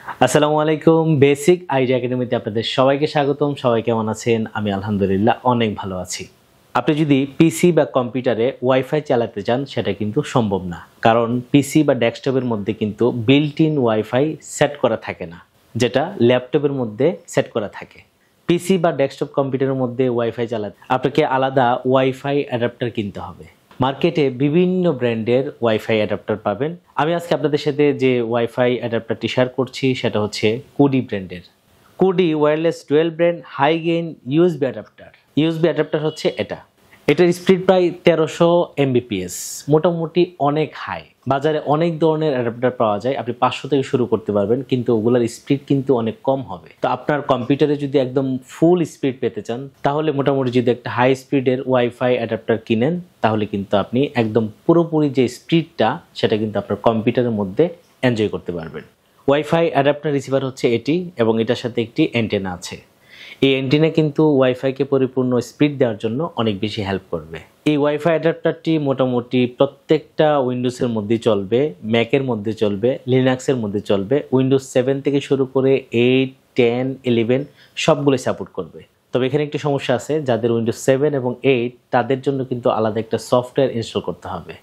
আসসালামু আলাইকুম। Basic idea একাডেমিতে আপনাদের সবাইকে স্বাগতম। সবাই কেমন আছেন? আমি আলহামদুলিল্লাহ অনেক ভালো আছি। আপনি যদি পিসি বা কম্পিউটারে ওয়াইফাই চালাতে চান সেটা কিন্তু সম্ভব না, কারণ পিসি বা ডেস্কটপের মধ্যে কিন্তু বিল্ট ইন ওয়াইফাই সেট করা থাকে না, যেটা ল্যাপটপের মধ্যে সেট করা থাকে। পিসি বা ডেস্কটপ কম্পিউটারের মধ্যে ওয়াইফাই চালাতে আপনাকে আলাদা ওয়াইফাই অ্যাডাপ্টার কিনতে হবে। মার্কেটে বিভিন্ন ব্র্যান্ডের ওয়াইফাই অ্যাডাপ্টার পাবেন। আমি আজকে আপনাদের সাথে যে ওয়াইফাই অ্যাডাপ্টারটি শেয়ার করছি সেটা হচ্ছে কুডি ব্র্যান্ডের। Cudy wireless dual brand high gain USB adapter. USB adapter হচ্ছে এটার স্পিড প্রায় 1300 এমবিপিএস, মোটামুটি অনেক হাই। বাজারে অনেক ধরনের অ্যাডাপ্টার পাওয়া যায়, আপনি 500 থেকে শুরু করতে পারবেন, কিন্তু ওগুলোর স্পিড কিন্তু অনেক কম হবে। তো আপনার কম্পিউটারে যদি একদম ফুল স্পিড পেতে চান, তাহলে মোটামুটি যদি একটা হাই স্পিডের ওয়াইফাই অ্যাডাপ্টার কিনেন, তাহলে কিন্তু আপনি একদম পুরোপুরি যে স্পিডটা সেটা কিন্তু আপনার কম্পিউটারের মধ্যে এনজয় করতে পারবেন। ওয়াইফাই অ্যাডাপ্টার রিসিভার হচ্ছে এটি, এবং এটার সাথে একটি অ্যান্টেনা আছে। এই অ্যান্টেনা কিন্তু ওয়াইফাইকে পরিপূর্ণ স্পিড দেওয়ার জন্য অনেক বেশি হেল্প করবে। এই ওয়াইফাই অ্যাডাপ্টারটি মোটামুটি প্রত্যেকটা উইন্ডোজের মধ্যে চলবে, ম্যাকের মধ্যে চলবে, লিনাক্সের মধ্যে চলবে। উইন্ডোজ 7 থেকে শুরু করে 8, 10, 11 সবগুলো সাপোর্ট করবে। তবে এখানে একটি সমস্যা আছে, যাদের উইন্ডোজ 7 এবং 8 তাদের জন্য কিন্তু আলাদা একটা সফটওয়্যার ইনস্টল করতে হবে।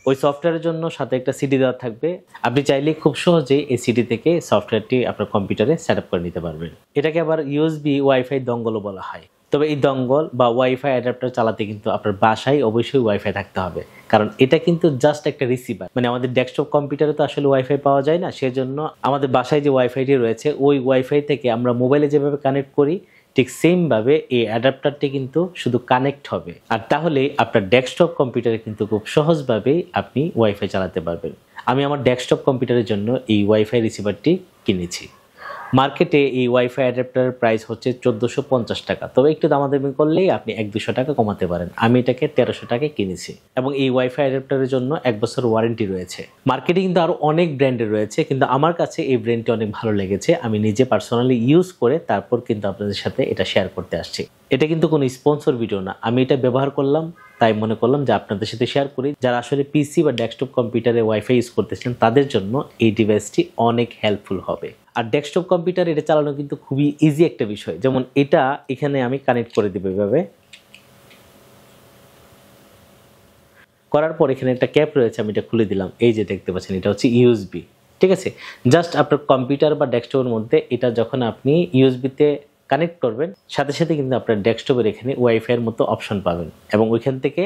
ওই সফটওয়্যারের জন্য সাথে একটা সিডি দেওয়া থাকবে। আপনি চাইলে খুব সহজেই এই সিডি থেকে সফটওয়্যারটি আপনার কম্পিউটারে সেট আপ করে নিতে পারবেন। এটাকে আবার ইউএসবি ওয়াইফাই দঙ্গলও বলা হয়। তবে এই দঙ্গল বা ওয়াইফাই অ্যাডাপ্টার চালাতে কিন্তু আপনার বাসায় অবশ্যই ওয়াইফাই থাকতে হবে, কারণ এটা কিন্তু জাস্ট একটা রিসিভার। মানে আমাদের ডেস্কটপ কম্পিউটারে তো আসলে ওয়াইফাই পাওয়া যায় না, সেজন্য আমাদের বাসায় যে ওয়াইফাইটি রয়েছে ওই ওয়াইফাই থেকে আমরা মোবাইলে যেভাবে কানেক্ট করি ঠিক সেমভাবে এই অ্যাডাপ্টারটি কিন্তু শুধু কানেক্ট হবে, আর তাহলে আপনার ডেস্কটপ কম্পিউটারে কিন্তু খুব সহজভাবেই আপনি ওয়াইফাই চালাতে পারবেন। আমি আমার ডেস্কটপ কম্পিউটারের জন্য এই ওয়াইফাই রিসিভারটি কিনেছি। মার্কেটে এই ওয়াইফাই অ্যাডাপ্টারের প্রাইস হচ্ছে 1450 টাকা, তবে একটু দামাদামি করলেই আপনি 1-200 টাকা কমাতে পারেন। আমি এটাকে 1300 টাকায় কিনেছি, এবং এই ওয়াইফাই অ্যাডাপ্টারের জন্য 1 বছর ওয়ারেন্টি রয়েছে। মার্কেটে কিন্তু আরও অনেক ব্র্যান্ডের রয়েছে, কিন্তু আমার কাছে এই ব্র্যান্ডটি অনেক ভালো লেগেছে। আমি নিজে পার্সোনালি ইউজ করে তারপর কিন্তু আপনাদের সাথে এটা শেয়ার করতে আসছি। এটা কিন্তু কোনো স্পন্সর ভিডিও না, আমি এটা ব্যবহার করলাম তাই মনে করলাম যে আপনাদের সাথে শেয়ার করি। যারা আসলে পিসি বা ডেস্কটপ কম্পিউটারে ওয়াইফাই ইউজ করতেছেন তাদের জন্য এই ডিভাইসটি অনেক হেল্পফুল হবে। আর ডেস্কটপ কম্পিউটার এটা চালানো কিন্তু খুবই ইজি একটা বিষয়। যেমন এটা এখানে আমি কানেক্ট করে দিব, এভাবে করার পর এখানে একটা ক্যাপ রয়েছে, আমি এটা খুলে দিলাম। এই যে দেখতে পাচ্ছেন, এটা হচ্ছে ইউএসবি। ঠিক আছে, জাস্ট আপনার কম্পিউটার বা ডেস্কটপের মধ্যে এটা যখন আপনি ইউএসবিতে কানেক্ট করবেন, সাথে সাথে কিন্তু আপনার ডেস্কটপের এখানে ওয়াইফাইয়ের মতো অপশন পাবেন, এবং ওইখান থেকে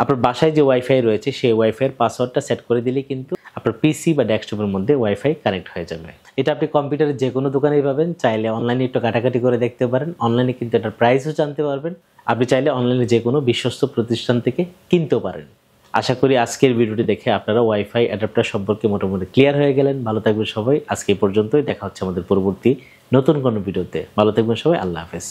আপনার বাসায় যে ওয়াইফাই রয়েছে সেই ওয়াইফাইয়ের পাসওয়ার্ডটা সেট করে দিলে কিন্তু আপনার পিসি বা ডেস্কটপের মধ্যে ওয়াইফাই কানেক্ট হয়ে যাবে। এটা আপনি কম্পিউটারের যে কোনো দোকানেই পাবেন, চাইলে অনলাইনে একটু কাটাকাটি করে দেখতে পারেন। অনলাইনে কিন্তু এটার প্রাইসও জানতে পারবেন। আপনি চাইলে অনলাইনে যে কোনো বিশ্বস্ত প্রতিষ্ঠান থেকে কিনতেও পারেন। আশা করি আজকের ভিডিওটি দেখে আপনারা ওয়াইফাই অ্যাডাপ্টার সম্পর্কে মোটামুটি ক্লিয়ার হয়ে গেলেন। ভালো থাকবেন সবাই। আজকে এই পর্যন্তই, দেখা হচ্ছে আমাদের পরবর্তী নতুন কোনো ভিডিওতে। ভালো থাকবেন সবাই, আল্লাহ হাফেজ।